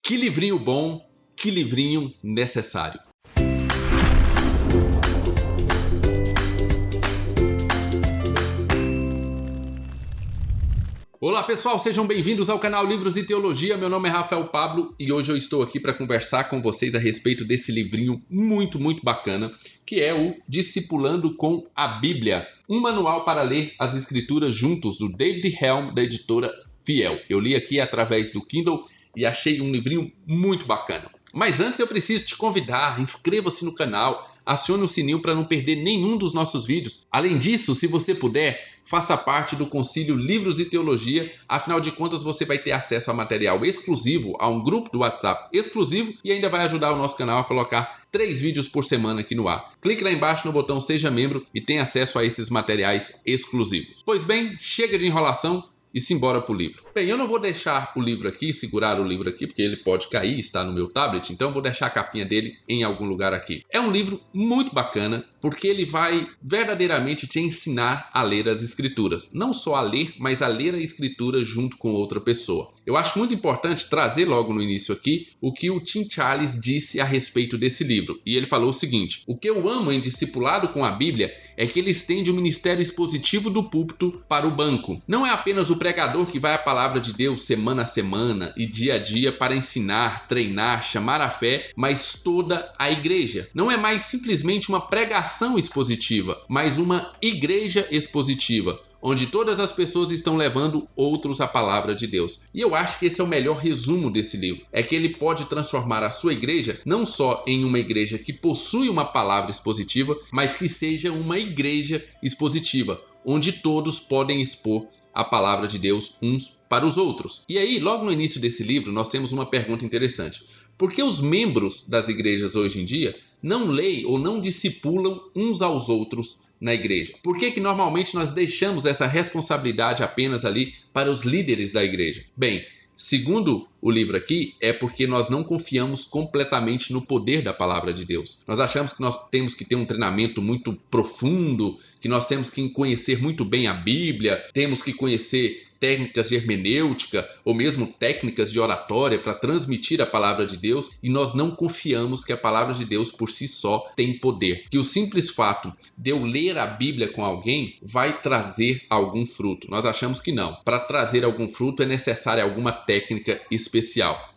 Que livrinho bom, que livrinho necessário. Olá pessoal, sejam bem-vindos ao canal Livros e Teologia. Meu nome é Rafael Pablo e hoje eu estou aqui para conversar com vocês a respeito desse livrinho muito bacana, que é o Discipulando com a Bíblia, um manual para ler as escrituras juntos, do David Helm, da editora Fiel. Eu li aqui através do Kindle e achei um livrinho muito bacana. Mas antes eu preciso te convidar, inscreva-se no canal, acione o sininho para não perder nenhum dos nossos vídeos. Além disso, se você puder, faça parte do Concílio Livros e Teologia. Afinal de contas, você vai ter acesso a material exclusivo, a um grupo do WhatsApp exclusivo e ainda vai ajudar o nosso canal a colocar 3 vídeos por semana aqui no ar. Clique lá embaixo no botão Seja Membro e tenha acesso a esses materiais exclusivos. Pois bem, chega de enrolação e simbora pro livro. Bem, eu não vou deixar o livro aqui, segurar o livro aqui, porque ele pode cair, está no meu tablet, então eu vou deixar a capinha dele em algum lugar aqui. É um livro muito bacana, porque ele vai verdadeiramente te ensinar a ler as escrituras. Não só a ler, mas a ler a escritura junto com outra pessoa. Eu acho muito importante trazer logo no início aqui o que o Tim Challies disse a respeito desse livro. E ele falou o seguinte: o que eu amo em Discipulado com a Bíblia é que ele estende o ministério expositivo do púlpito para o banco. Não é apenas o pregador que vai à palavra de Deus semana a semana e dia a dia para ensinar, treinar, chamar a fé, mas toda a igreja. Não é mais simplesmente uma pregação expositiva, mas uma igreja expositiva, onde todas as pessoas estão levando outros à palavra de Deus. E eu acho que esse é o melhor resumo desse livro. É que ele pode transformar a sua igreja não só em uma igreja que possui uma palavra expositiva, mas que seja uma igreja expositiva, onde todos podem expor a palavra de Deus uns para os outros. E aí, logo no início desse livro, nós temos uma pergunta interessante. Por que os membros das igrejas hoje em dia não leem ou não discipulam uns aos outros na igreja? Por que normalmente nós deixamos essa responsabilidade apenas ali para os líderes da igreja? Bem, segundo o livro aqui, é porque nós não confiamos completamente no poder da palavra de Deus. Nós achamos que nós temos que ter um treinamento muito profundo, que nós temos que conhecer muito bem a Bíblia, temos que conhecer técnicas de hermenêutica ou mesmo técnicas de oratória para transmitir a palavra de Deus, e nós não confiamos que a palavra de Deus por si só tem poder, que o simples fato de eu ler a Bíblia com alguém vai trazer algum fruto. Nós achamos que não. Para trazer algum fruto é necessária alguma técnica especial.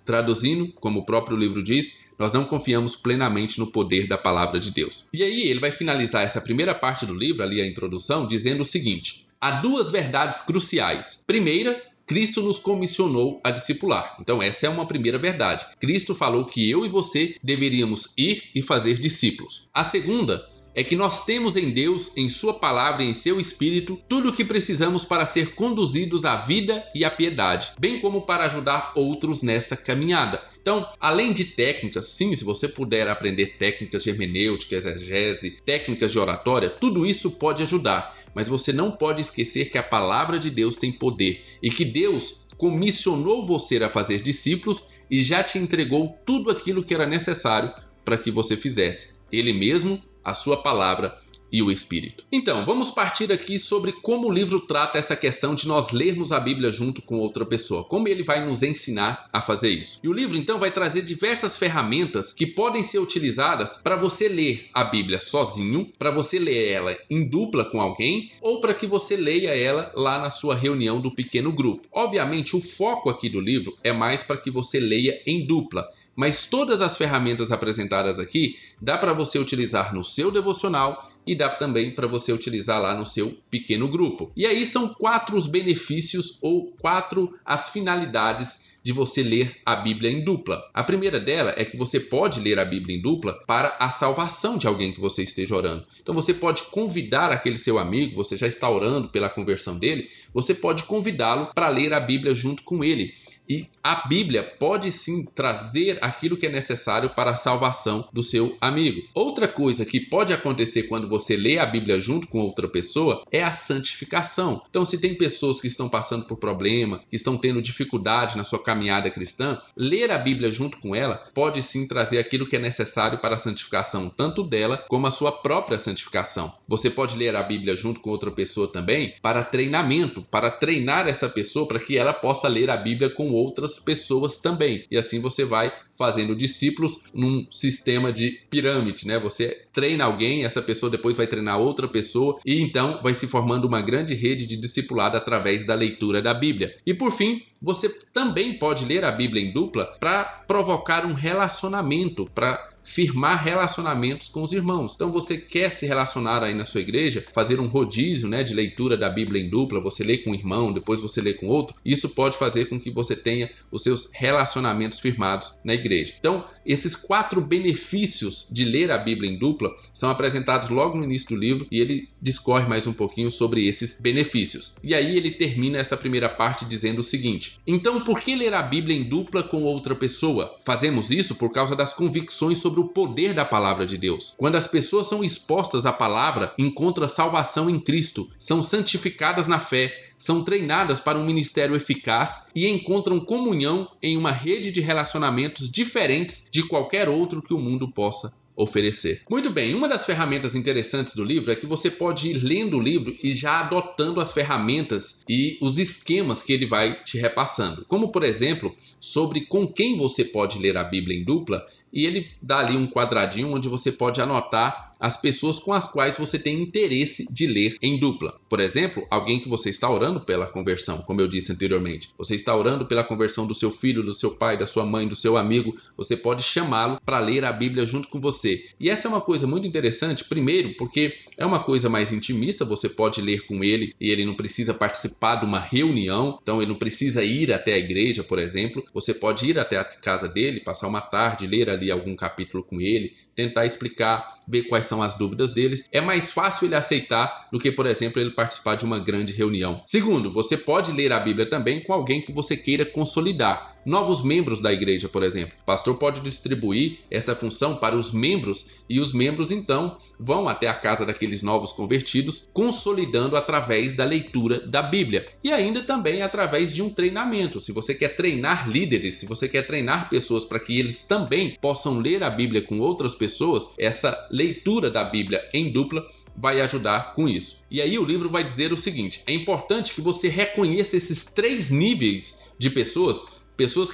Traduzindo, como o próprio livro diz, nós não confiamos plenamente no poder da palavra de Deus. E aí ele vai finalizar essa primeira parte do livro, ali a introdução, dizendo o seguinte: há 2 verdades cruciais. Primeira, Cristo nos comissionou a discipular. Então essa é uma primeira verdade. Cristo falou que eu e você deveríamos ir e fazer discípulos. A segunda é que nós temos em Deus, em sua palavra e em seu espírito, tudo o que precisamos para ser conduzidos à vida e à piedade, bem como para ajudar outros nessa caminhada. Então, além de técnicas, sim, se você puder aprender técnicas de hermenêutica, exegese, técnicas de oratória, tudo isso pode ajudar, mas você não pode esquecer que a palavra de Deus tem poder e que Deus comissionou você a fazer discípulos e já te entregou tudo aquilo que era necessário para que você fizesse. Ele mesmo, a sua palavra e o Espírito. Então, vamos partir aqui sobre como o livro trata essa questão de nós lermos a Bíblia junto com outra pessoa. Como ele vai nos ensinar a fazer isso. E o livro, então, vai trazer diversas ferramentas que podem ser utilizadas para você ler a Bíblia sozinho, para você ler ela em dupla com alguém, ou para que você leia ela lá na sua reunião do pequeno grupo. Obviamente, o foco aqui do livro é mais para que você leia em dupla. Mas todas as ferramentas apresentadas aqui dá para você utilizar no seu devocional e dá também para você utilizar lá no seu pequeno grupo. E aí são 4 os benefícios ou 4 as finalidades de você ler a Bíblia em dupla. A primeira dela é que você pode ler a Bíblia em dupla para a salvação de alguém que você esteja orando. Então você pode convidar aquele seu amigo, você já está orando pela conversão dele, você pode convidá-lo para ler a Bíblia junto com ele. E a Bíblia pode sim trazer aquilo que é necessário para a salvação do seu amigo. Outra coisa que pode acontecer quando você lê a Bíblia junto com outra pessoa é a santificação. Então, se tem pessoas que estão passando por problema, que estão tendo dificuldade na sua caminhada cristã, ler a Bíblia junto com ela pode sim trazer aquilo que é necessário para a santificação, tanto dela como a sua própria santificação. Você pode ler a Bíblia junto com outra pessoa também para treinamento, para treinar essa pessoa para que ela possa ler a Bíblia com outras pessoas também. E assim você vai fazendo discípulos num sistema de pirâmide, né? Você treina alguém, essa pessoa depois vai treinar outra pessoa e então vai se formando uma grande rede de discipulado através da leitura da Bíblia. E por fim, você também pode ler a Bíblia em dupla para provocar um relacionamento, para firmar relacionamentos com os irmãos. Então você quer se relacionar aí na sua igreja, fazer um rodízio, né, de leitura da Bíblia em dupla, você lê com um irmão, depois você lê com outro, isso pode fazer com que você tenha os seus relacionamentos firmados na igreja. Então esses 4 benefícios de ler a Bíblia em dupla são apresentados logo no início do livro e ele discorre mais um pouquinho sobre esses benefícios. E aí ele termina essa primeira parte dizendo o seguinte: então por que ler a Bíblia em dupla com outra pessoa? Fazemos isso por causa das convicções sobre o poder da palavra de Deus. Quando as pessoas são expostas à palavra, encontram salvação em Cristo, são santificadas na fé, são treinadas para um ministério eficaz e encontram comunhão em uma rede de relacionamentos diferentes de qualquer outro que o mundo possa oferecer. Muito bem, uma das ferramentas interessantes do livro é que você pode ir lendo o livro e já adotando as ferramentas e os esquemas que ele vai te repassando. Como, por exemplo, sobre com quem você pode ler a Bíblia em dupla, e ele dá ali um quadradinho onde você pode anotar as pessoas com as quais você tem interesse de ler em dupla. Por exemplo, alguém que você está orando pela conversão, como eu disse anteriormente. Você está orando pela conversão do seu filho, do seu pai, da sua mãe, do seu amigo. Você pode chamá-lo para ler a Bíblia junto com você. E essa é uma coisa muito interessante, primeiro, porque é uma coisa mais intimista, você pode ler com ele e ele não precisa participar de uma reunião, então ele não precisa ir até a igreja, por exemplo. Você pode ir até a casa dele, passar uma tarde, ler ali algum capítulo com ele, tentar explicar, ver quais são as dúvidas deles. É mais fácil ele aceitar do que, por exemplo, ele participar de uma grande reunião. Segundo, você pode ler a Bíblia também com alguém que você queira consolidar. Novos membros da igreja, por exemplo. O pastor pode distribuir essa função para os membros e os membros então vão até a casa daqueles novos convertidos, consolidando através da leitura da Bíblia. E ainda também através de um treinamento. Se você quer treinar líderes, se você quer treinar pessoas para que eles também possam ler a Bíblia com outras pessoas, essa leitura da Bíblia em dupla vai ajudar com isso. E aí o livro vai dizer o seguinte: é importante que você reconheça esses 3 níveis de pessoas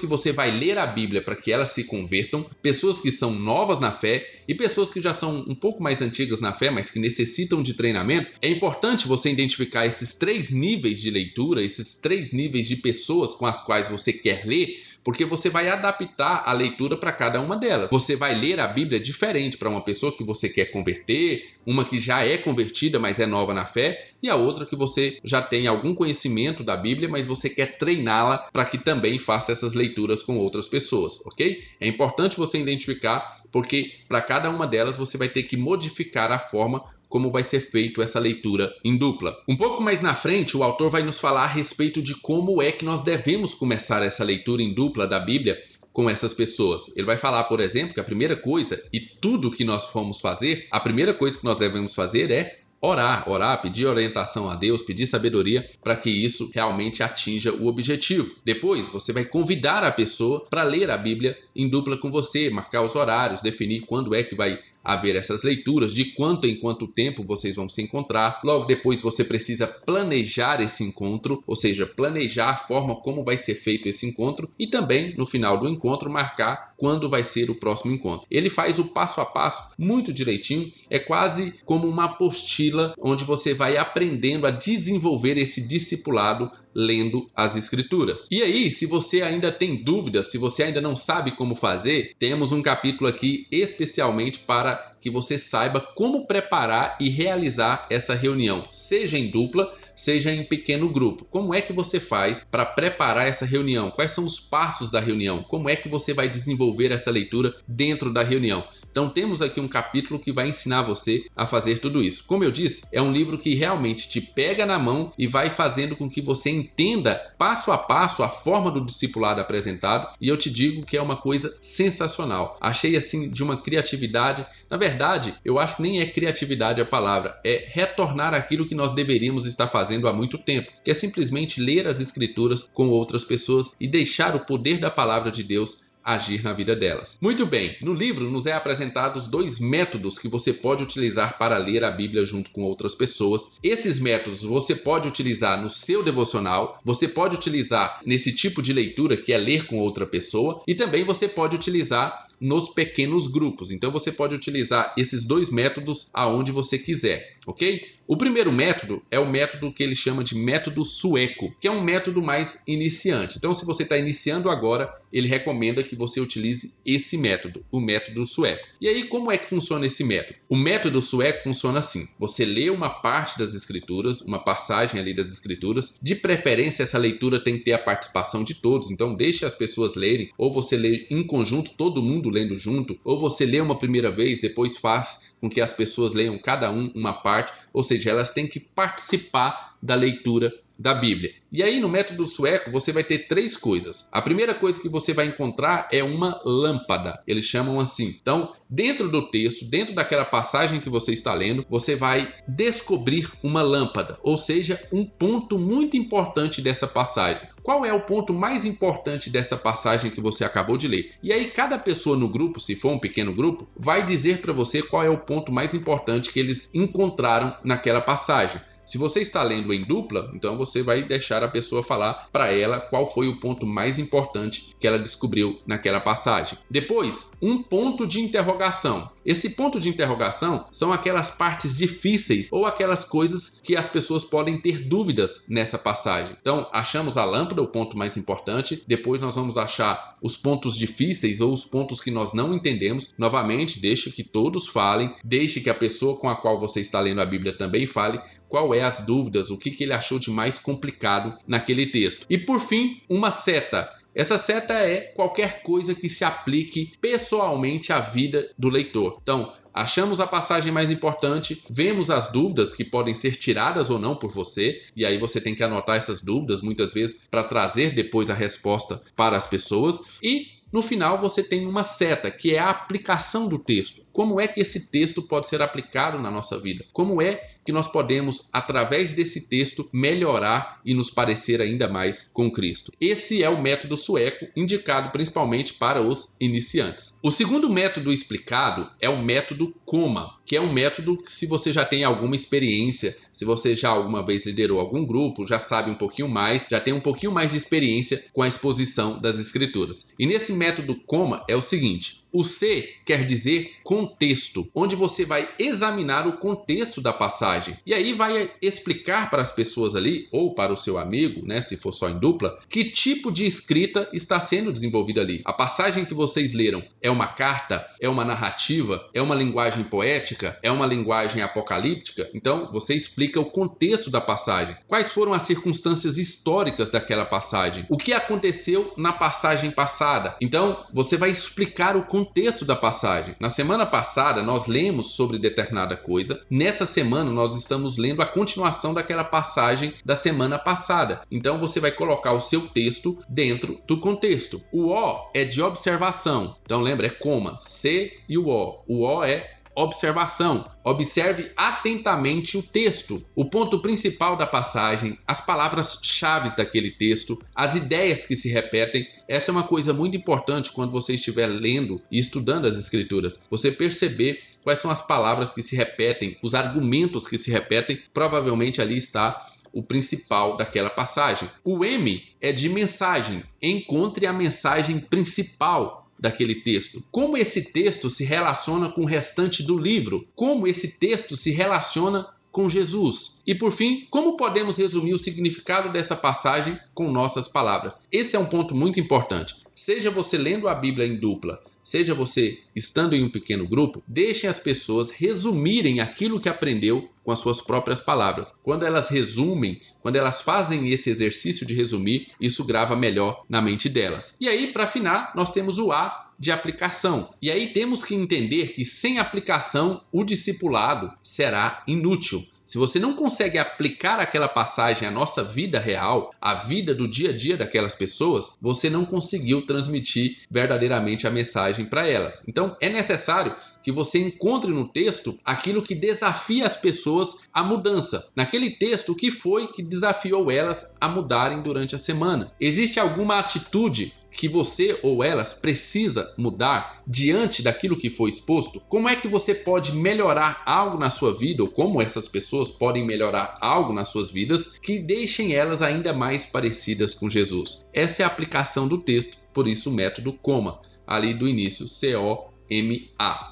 que você vai ler a Bíblia para que elas se convertam, pessoas que são novas na fé e pessoas que já são um pouco mais antigas na fé, mas que necessitam de treinamento. É importante você identificar esses 3 níveis de leitura, esses 3 níveis de pessoas com as quais você quer ler, porque você vai adaptar a leitura para cada uma delas. Você vai ler a Bíblia diferente para uma pessoa que você quer converter, uma que já é convertida, mas é nova na fé, e a outra que você já tem algum conhecimento da Bíblia, mas você quer treiná-la para que também faça essas leituras com outras pessoas, ok? É importante você identificar, porque para cada uma delas você vai ter que modificar a forma como vai ser feito essa leitura em dupla. Um pouco mais na frente, o autor vai nos falar a respeito de como é que nós devemos começar essa leitura em dupla da Bíblia com essas pessoas. Ele vai falar, por exemplo, que a primeira coisa, e tudo que nós formos fazer, a primeira coisa que nós devemos fazer é orar, pedir orientação a Deus, pedir sabedoria para que isso realmente atinja o objetivo. Depois, você vai convidar a pessoa para ler a Bíblia em dupla com você, marcar os horários, definir quando é que vai haver essas leituras, de quanto em quanto tempo vocês vão se encontrar. Logo depois você precisa planejar esse encontro, ou seja, planejar a forma como vai ser feito esse encontro e também no final do encontro marcar quando vai ser o próximo encontro. Ele faz o passo a passo muito direitinho, é quase como uma apostila onde você vai aprendendo a desenvolver esse discipulado lendo as escrituras. E aí, se você ainda tem dúvidas, se você ainda não sabe como fazer, temos um capítulo aqui especialmente para que você saiba como preparar e realizar essa reunião, seja em dupla, seja em pequeno grupo. Como é que você faz para preparar essa reunião? Quais são os passos da reunião? Como é que você vai desenvolver essa leitura dentro da reunião? Então temos aqui um capítulo que vai ensinar você a fazer tudo isso. Como eu disse, é um livro que realmente te pega na mão e vai fazendo com que você entenda passo a passo a forma do discipulado apresentado, e eu te digo que é uma coisa sensacional. Achei assim de uma criatividade. Na verdade, eu acho que nem é criatividade a palavra, é retornar aquilo que nós deveríamos estar fazendo há muito tempo, que é simplesmente ler as escrituras com outras pessoas e deixar o poder da palavra de Deus agir na vida delas. Muito bem, no livro nos é apresentados 2 métodos que você pode utilizar para ler a Bíblia junto com outras pessoas. Esses métodos você pode utilizar no seu devocional, você pode utilizar nesse tipo de leitura que é ler com outra pessoa, e também você pode utilizar nos pequenos grupos. Então você pode utilizar esses 2 métodos aonde você quiser, ok? O primeiro método é o método que ele chama de método sueco, que é um método mais iniciante. Então, se você está iniciando agora, ele recomenda que você utilize esse método, o método sueco. E aí, como é que funciona esse método? O método sueco funciona assim: você lê uma parte das escrituras, uma passagem ali das escrituras, de preferência essa leitura tem que ter a participação de todos, então deixe as pessoas lerem, ou você lê em conjunto, todo mundo lendo junto, ou você lê uma primeira vez, depois faz com que as pessoas leiam cada uma parte, ou seja, elas têm que participar da leitura da Bíblia. E aí no método sueco você vai ter 3 coisas. A primeira coisa que você vai encontrar é uma lâmpada, eles chamam assim. Então, dentro do texto, dentro daquela passagem que você está lendo, você vai descobrir uma lâmpada, ou seja, um ponto muito importante dessa passagem. Qual é o ponto mais importante dessa passagem que você acabou de ler? E aí cada pessoa no grupo, se for um pequeno grupo, vai dizer para você qual é o ponto mais importante que eles encontraram naquela passagem. Se você está lendo em dupla, então você vai deixar a pessoa falar para ela qual foi o ponto mais importante que ela descobriu naquela passagem. Depois, um ponto de interrogação. Esse ponto de interrogação são aquelas partes difíceis ou aquelas coisas que as pessoas podem ter dúvidas nessa passagem. Então, achamos a lâmpada, o ponto mais importante. Depois nós vamos achar os pontos difíceis ou os pontos que nós não entendemos. Novamente, deixe que todos falem, deixe que a pessoa com a qual você está lendo a Bíblia também fale qual é as dúvidas, o que ele achou de mais complicado naquele texto. E por fim, uma seta. Essa seta é qualquer coisa que se aplique pessoalmente à vida do leitor. Então, achamos a passagem mais importante, vemos as dúvidas que podem ser tiradas ou não por você, e aí você tem que anotar essas dúvidas muitas vezes para trazer depois a resposta para as pessoas. E no final você tem uma seta, que é a aplicação do texto. Como é que esse texto pode ser aplicado na nossa vida? Como é que nós podemos, através desse texto, melhorar e nos parecer ainda mais com Cristo? Esse é o método sueco, indicado principalmente para os iniciantes. O segundo método explicado é o método Coma, que é um método que, se você já tem alguma experiência, se você já alguma vez liderou algum grupo, já sabe um pouquinho mais, já tem um pouquinho mais de experiência com a exposição das escrituras. E nesse método Coma é o seguinte: o C quer dizer contexto, onde você vai examinar o contexto da passagem. E aí vai explicar para as pessoas ali, ou para o seu amigo, né, se for só em dupla, que tipo de escrita está sendo desenvolvida ali. A passagem que vocês leram é uma carta? É uma narrativa? É uma linguagem poética? É uma linguagem apocalíptica? Então você explica o contexto da passagem. Quais foram as circunstâncias históricas daquela passagem? O que aconteceu na passagem passada? Então você vai explicar o contexto da passagem. Na semana passada nós lemos sobre determinada coisa. Nessa semana nós estamos lendo a continuação daquela passagem da semana passada. Então você vai colocar o seu texto dentro do contexto. O O é de observação. Então lembra, é coma, C e o O. O O é observação. Observe atentamente o texto, o ponto principal da passagem, as palavras-chave daquele texto, as ideias que se repetem. Essa é uma coisa muito importante quando você estiver lendo e estudando as escrituras. Você perceber quais são as palavras que se repetem, os argumentos que se repetem. Provavelmente ali está o principal daquela passagem. O M é de mensagem. Encontre a mensagem principal daquele texto. Como esse texto se relaciona com o restante do livro? Como esse texto se relaciona com Jesus? E por fim, como podemos resumir o significado dessa passagem com nossas palavras? Esse é um ponto muito importante. Seja você lendo a Bíblia em dupla, seja você estando em um pequeno grupo, deixem as pessoas resumirem aquilo que aprendeu com as suas próprias palavras. Quando elas resumem, quando elas fazem esse exercício de resumir, isso grava melhor na mente delas. E aí, para afinar, nós temos o A de aplicação. E aí temos que entender que sem aplicação, o discipulado será inútil. Se você não consegue aplicar aquela passagem à nossa vida real, à vida do dia a dia daquelas pessoas, você não conseguiu transmitir verdadeiramente a mensagem para elas. Então é necessário que você encontre no texto aquilo que desafia as pessoas à mudança. Naquele texto, o que foi que desafiou elas a mudarem durante a semana? Existe alguma atitude que você ou elas precisa mudar diante daquilo que foi exposto? Como é que você pode melhorar algo na sua vida, ou como essas pessoas podem melhorar algo nas suas vidas que deixem elas ainda mais parecidas com Jesus? Essa é a aplicação do texto, por isso o método COMA, ali do início, COMA,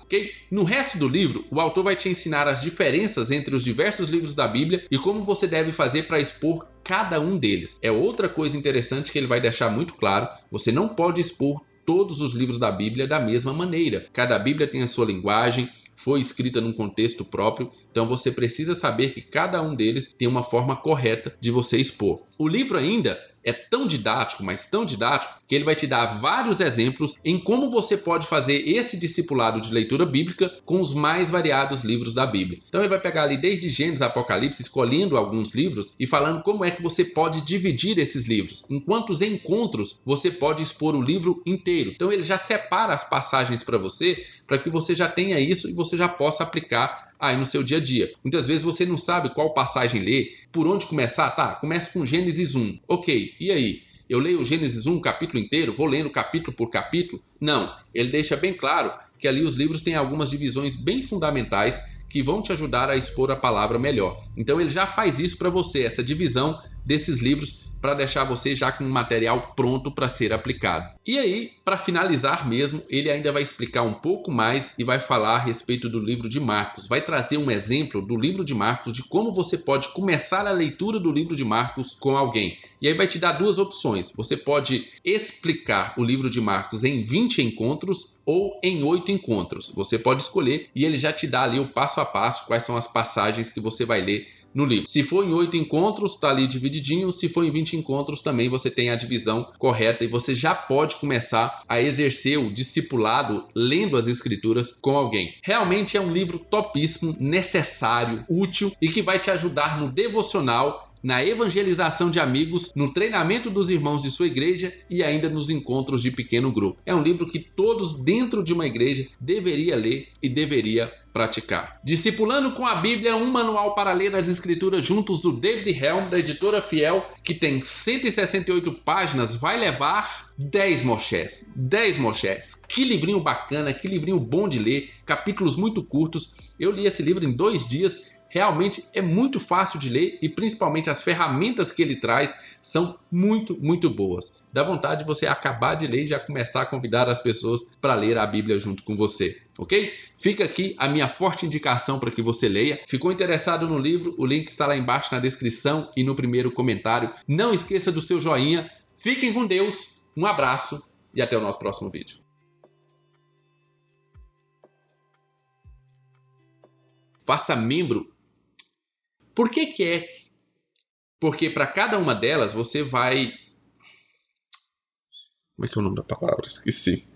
ok? No resto do livro, o autor vai te ensinar as diferenças entre os diversos livros da Bíblia e como você deve fazer para expor cada um deles. É outra coisa interessante que ele vai deixar muito claro: você não pode expor todos os livros da Bíblia da mesma maneira. Cada Bíblia tem a sua linguagem, foi escrita num contexto próprio, então você precisa saber que cada um deles tem uma forma correta de você expor. O livro ainda é tão didático, mas tão didático, que ele vai te dar vários exemplos em como você pode fazer esse discipulado de leitura bíblica com os mais variados livros da Bíblia. Então ele vai pegar ali desde Gênesis a Apocalipse, escolhendo alguns livros e falando como é que você pode dividir esses livros, em quantos encontros você pode expor o livro inteiro. Então ele já separa as passagens para você, para que você já tenha isso e você já possa aplicar aí no seu dia a dia. Muitas vezes você não sabe qual passagem ler, por onde começar. Tá, começa com Gênesis 1. Ok, e aí? Eu leio o Gênesis 1, capítulo inteiro? Vou lendo capítulo por capítulo? Não, ele deixa bem claro que ali os livros têm algumas divisões bem fundamentais que vão te ajudar a expor a palavra melhor. Então ele já faz isso para você, essa divisão desses livros, para deixar você já com um material pronto para ser aplicado. E aí, para finalizar mesmo, ele ainda vai explicar um pouco mais e vai falar a respeito do livro de Marcos. Vai trazer um exemplo do livro de Marcos, de como você pode começar a leitura do livro de Marcos com alguém. E aí vai te dar duas opções. Você pode explicar o livro de Marcos em 20 encontros ou em 8 encontros. Você pode escolher e ele já te dá ali o passo a passo, quais são as passagens que você vai ler no livro. Se for em 8 encontros, está ali divididinho. Se for em 20 encontros, também você tem a divisão correta e você já pode começar a exercer o discipulado lendo as escrituras com alguém. Realmente é um livro topíssimo, necessário, útil e que vai te ajudar no devocional, na evangelização de amigos, no treinamento dos irmãos de sua igreja e ainda nos encontros de pequeno grupo. É um livro que todos dentro de uma igreja deveria ler e deveria praticar. Discipulando com a Bíblia, um manual para ler as escrituras juntos, do David Helm, da editora Fiel, que tem 168 páginas, vai levar 10 mochés. 10 mochés. Que livrinho bacana, que livrinho bom de ler, capítulos muito curtos. Eu li esse livro em 2 dias. Realmente é muito fácil de ler e principalmente as ferramentas que ele traz são muito, muito boas. Dá vontade de você acabar de ler e já começar a convidar as pessoas para ler a Bíblia junto com você, ok? Fica aqui a minha forte indicação para que você leia. Ficou interessado no livro? O link está lá embaixo na descrição e no primeiro comentário. Não esqueça do seu joinha. Fiquem com Deus, um abraço e até o nosso próximo vídeo. Faça membro. Por que é? Porque para cada uma delas você vai... Como é que é o nome da palavra? Esqueci.